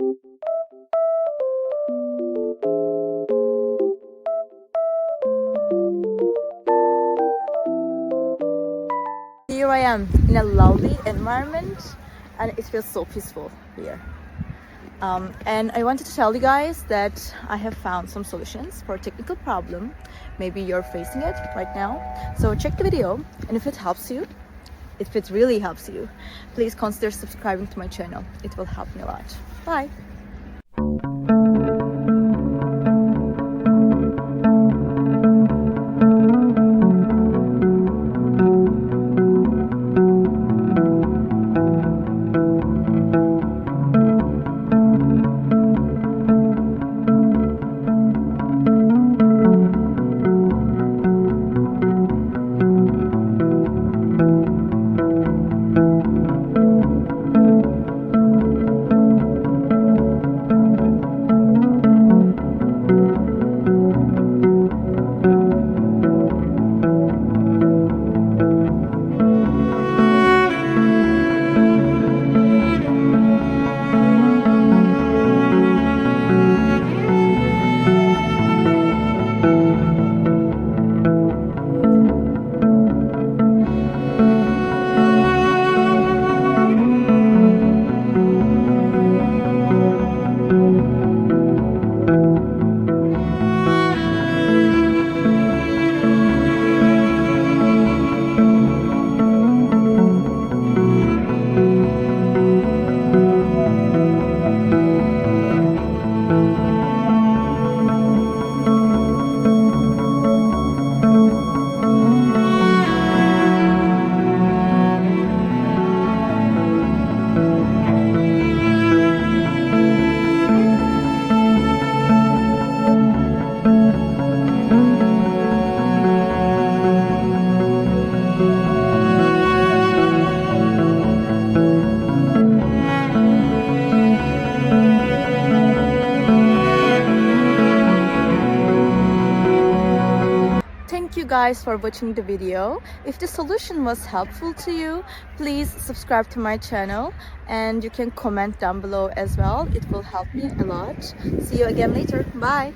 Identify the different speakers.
Speaker 1: Here I am in a lovely environment and it feels so peaceful here. And I wanted to tell you guys that I have found some solutions for a technical problem. Maybe you're facing it right now. So check the video, and if it helps you, if it really helps you, please consider subscribing to my channel. It will help me a lot. Bye! Thank you guys for watching the video. If the solution was helpful to you, please subscribe to my channel and you can comment down below as well. It will help me a lot. See you again later. Bye!